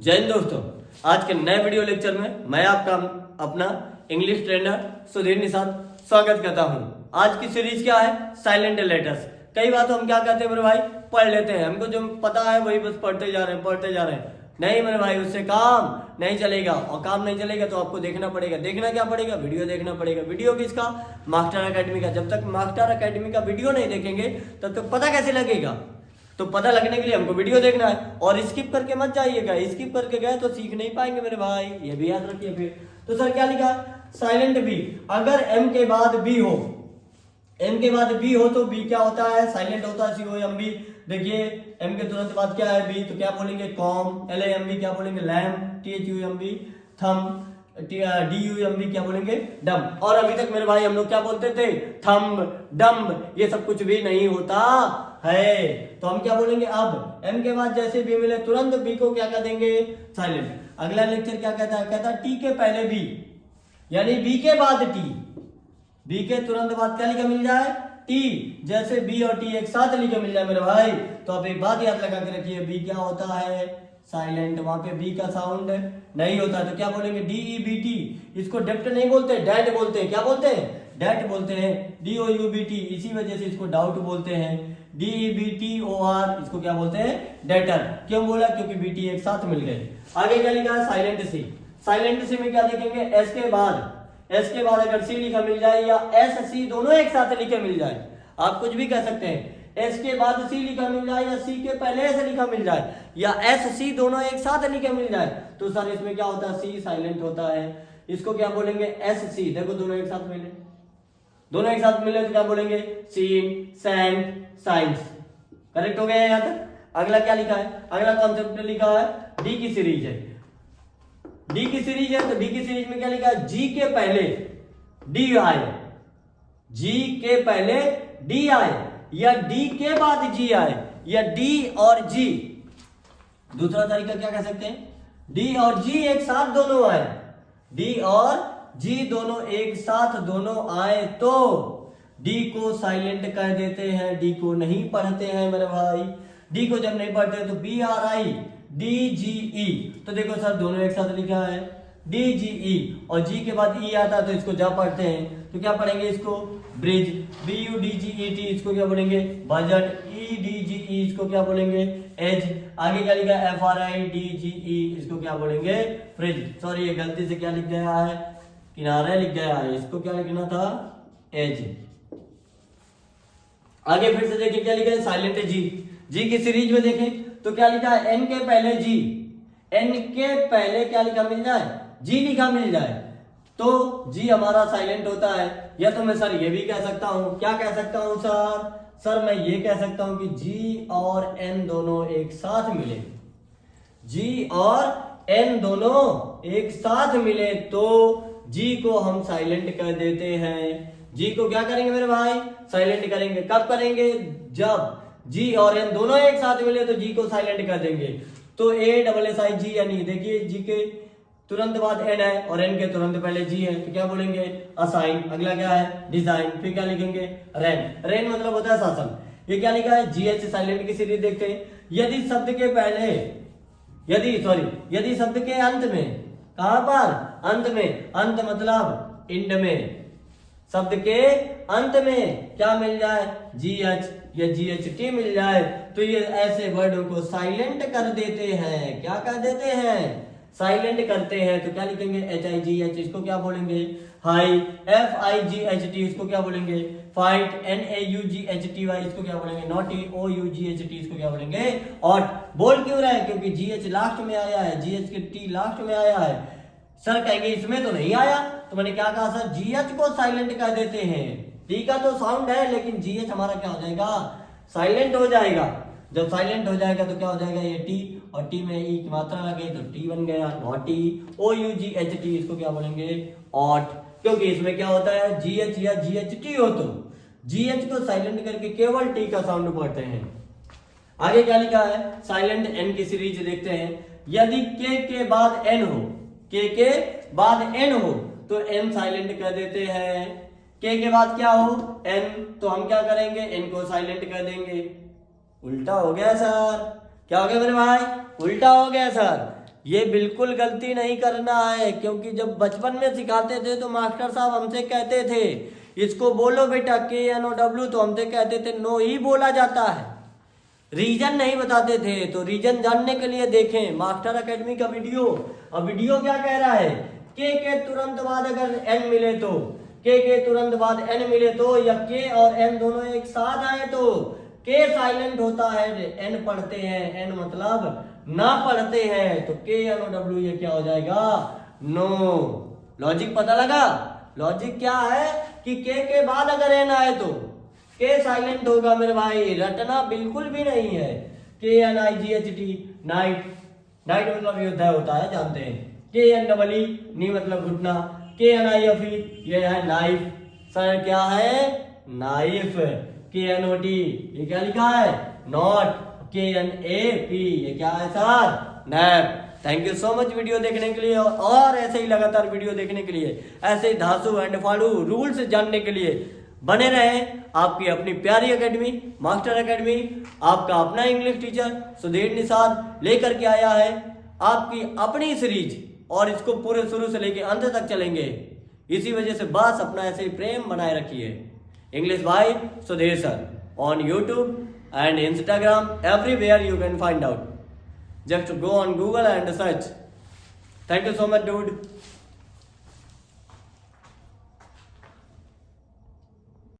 जय हिंद दोस्तों। आज के नए वीडियो लेक्चर में मैं आपका अपना इंग्लिश ट्रेनर सुधीर निषाद स्वागत करता हूं। आज की सीरीज क्या है? Silent letters. कई बार तो हम क्या कहते हैं मेरे भाई, पढ़ लेते हैं, हमको जो पता है वही बस पढ़ते जा रहे हैं। नहीं मेरे भाई, उससे काम नहीं चलेगा, और काम नहीं चलेगा तो आपको देखना पड़ेगा। देखना क्या पड़ेगा? वीडियो देखना पड़ेगा। वीडियो किसका? मास्टर एकेडमी का। जब तक मास्टर एकेडमी का वीडियो नहीं देखेंगे तब तक पता कैसे लगेगा? तो पता लगने के लिए हमको वीडियो देखना है, और स्किप करके मत जाइएगा। स्किप करके गए तो सीख नहीं पाएंगे मेरे भाई, ये भी याद रखिए। फिर तो सर क्या लिखा? Silent B. अगर एम के बाद बी हो, एम के बाद बी हो तो बी क्या होता है? साइलेंट होता है। COMB। देखिए एम के तुरंत बाद क्या है? बी। तो क्या बोलेंगे? कॉम। LAMB क्या बोलेंगे? लैम। THUMB थम। DUMB क्या बोलेंगे? डम। और अभी तक मेरे भाई हम लोग क्या बोलते थे? थंब, डम्ब, ये सब कुछ भी नहीं होता है। तो हम क्या बोलेंगे? अब एम के बाद जैसे बी मिले तुरंत बी को क्या कर देंगे? साइलेंट। अगला लेक्चर क्या कहता है? कहता है टी के पहले बी, यानी बी के बाद टी। बी के तुरंत बाद क्या लिखा मिल जाए? टी। जैसे बी और टी एक साथ लिखे मिल जाए मेरे भाई, तो आप एक बात याद लगा के रखिए, बी क्या होता है? साइलेंट। वहां पे बी का साउंड नहीं होता। तो क्या बोलेंगे? DEBT। इसको डेप्ट नहीं बोलते, डैट बोलते हैं। क्या बोलते हैं? डैट बोलते हैं। DOUBT, इसी वजह से इसको डाउट बोलते हैं। DEBTOR, इसको क्या बोलते हैं? डेटर। क्यों बोला? क्योंकि BT एक साथ मिल गए। आगे क्या लिखा है? साइलेंट सी। साइलेंट सी में क्या लिखेंगे? एस के बाद अगर सी लिखा मिल जाए, या SC दोनों एक साथ लिखे मिल जाए, आप कुछ भी कह सकते हैं। एस के बाद सी लिखा मिल जाए, या सी के पहले एस लिखा मिल जाए, या SC दोनों एक साथ लिखे मिल जाए, तो सर इसमें क्या होता है? सी साइलेंट होता है। इसको क्या बोलेंगे? SC। देखो दोनों एक साथ मिले, दोनों एक साथ मिले तो क्या बोलेंगे? Scene, Saint, science. करेक्ट हो गया यहाँ तक? अगला क्या लिखा है? अगला कॉन्सेप्ट लिखा है डी की सीरीज है। डी की सीरीज है, तो डी की सीरीज में क्या लिखा है? जी के पहले डी आए, जी के पहले डी आए, या डी के बाद जी आए, या डी और जी। दूसरा तरीका क्या कह सकते हैं? डी और जी एक साथ दोनों आए, डी और जी दोनों एक साथ दोनों आए तो डी को साइलेंट कर देते हैं। डी को नहीं पढ़ते हैं मेरे भाई। डी को जब नहीं पढ़ते तो BRIDGE। तो देखो सर दोनों एक साथ लिखा है DGE, और जी के बाद ई आता है तो इसको जब पढ़ते हैं तो क्या पढ़ेंगे? इसको ब्रिज। BUDGET, इसको क्या बोलेंगे? बजट। EDGE, इसको क्या बोलेंगे? एज। आगे क्या लिखा है? FRIDGE, इसको क्या बोलेंगे? फ्रिज। सॉरी ये गलती से क्या लिख गया है? किनारे लिख गया है, इसको क्या लिखना था? एज। आगे फिर से देखिए क्या लिखा है? साइलेंट जी। जी की सीरीज में देखें तो क्या लिखा है? एन के पहले जी, एन के पहले क्या लिखा मिल जाए? जी लिखा मिल जाए तो जी हमारा साइलेंट होता है। या तो मैं सर ये भी कह सकता हूं, क्या कह सकता हूं सर? सर मैं ये कह सकता हूं कि जी और एन दोनों एक साथ मिले, जी और एन दोनों एक साथ मिले तो जी को हम साइलेंट कर देते हैं। जी को क्या करेंगे मेरे भाई? साइलेंट करेंगे। कब करेंगे? जब जी और एन दोनों एक साथ मिले तो जी को साइलेंट कर देंगे। तो ASSIG, यानी देखिए जी के तुरंत बाद एन है और एन के तुरंत पहले जी है, तो क्या बोलेंगे? असाइन। अगला क्या है? डिजाइन। फिर क्या लिखेंगे? रेन। रेन मतलब होता है शासन। ये क्या लिखा है? GH साइलेंट की सीरीज देखते हैं। यदि शब्द के पहले, यदि शब्द के अंत में, कहां पर? अंत में। अंत मतलब इंड में। शब्द के अंत में क्या मिल जाए? GH या GHT मिल जाए तो ये ऐसे वर्डों को साइलेंट कर देते हैं। क्या कर देते हैं? साइलेंट करते हैं। तो क्या लिखेंगे? HIGH, इसको क्या बोलेंगे? हाई। FIGHT, इसको क्या बोलेंगे? फाइट। NAUGHTY, इसको क्या बोलेंगे? नॉटी। OUGHT, इसको क्या बोलेंगे? ऑट। बोल क्यों रहा है? क्योंकि GH लास्ट में आया है, GH के T लास्ट में आया है। सर कहेंगे इसमें तो नहीं आया, तो मैंने क्या कहा सर? GH को साइलेंट कर देते हैं। टी का तो साउंड है, लेकिन GH हमारा क्या हो जाएगा? साइलेंट हो जाएगा। जब साइलेंट हो जाएगा तो क्या हो जाएगा? ये टी, और टी में ई की मात्रा लगे तो टी बन गया नॉटी। OUGHT, इसको क्या बोलेंगे? ऑट। क्योंकि इसमें क्या होता है? GH या GHT हो तो GH को साइलेंट करके केवल टी का साउंड पढ़ते हैं। आगे क्या लिखा है? साइलेंट एन की सीरीज देखते हैं। यदि के बाद एन हो, के बाद एन हो तो एन साइलेंट कर देते हैं। के बाद क्या हो? एन, तो हम क्या करेंगे? एन को साइलेंट कर देंगे। उल्टा हो गया सर। क्या हो गया मेरे भाई? उल्टा हो गया सर। ये बिल्कुल गलती नहीं करना है, क्योंकि जब बचपन में सिखाते थे तो मास्टर साहब हमसे कहते थे इसको बोलो बेटा KNOW, तो हमसे कहते थे नो ही बोला जाता है, रीजन नहीं बताते थे। तो रीजन जानने के लिए देखें मास्टर एकेडमी का वीडियो। अब वीडियो क्या कह रहा है, के तुरंत बाद अगर एन मिले तो, के तुरंत बाद एन मिले तो, या के और एन दोनों एक साथ आए तो के साइलेंट होता है, एन पढ़ते हैं, एन मतलब ना पढ़ते हैं, तो KNOW ये क्या हो जाएगा, नो। लॉजिक पता लगा? लॉजिक क्या है कि के बाद अगर एन आए तो के साइलेंट होगा मेरे भाई, रटना बिल्कुल भी नहीं है। KNIGHT नाइट, नाइट मतलब योद्धा होता है जानते हैं। KNEE नी मतलब घुटना, KNIFE ये है नाइफ, सर क्या है नाइफ। KNOT ये क्या लिखा है नॉट, KNAP ये क्या है sir nap. Thank you so much video देखने के लिए, और ऐसे ही लगातार वीडियो देखने के लिए, ऐसे ही धांसू एंड फाड़ू रूल्स जानने के लिए बने रहें आपकी अपनी प्यारी एकेडमी मास्टर एकेडमी। आपका अपना इंग्लिश टीचर सुधीर निषाद लेकर के आया है आपकी अपनी सीरीज, और इसको पूरे शुरू से लेकर अंत तक चलेंगे। इसी वजह से बस अपना ऐसे ही प्रेम बनाए रखिए। इंग्लिश भाई Sudhir sir on YouTube and Instagram, everywhere you can find out. Just go on Google and search. Thank you so much, dude.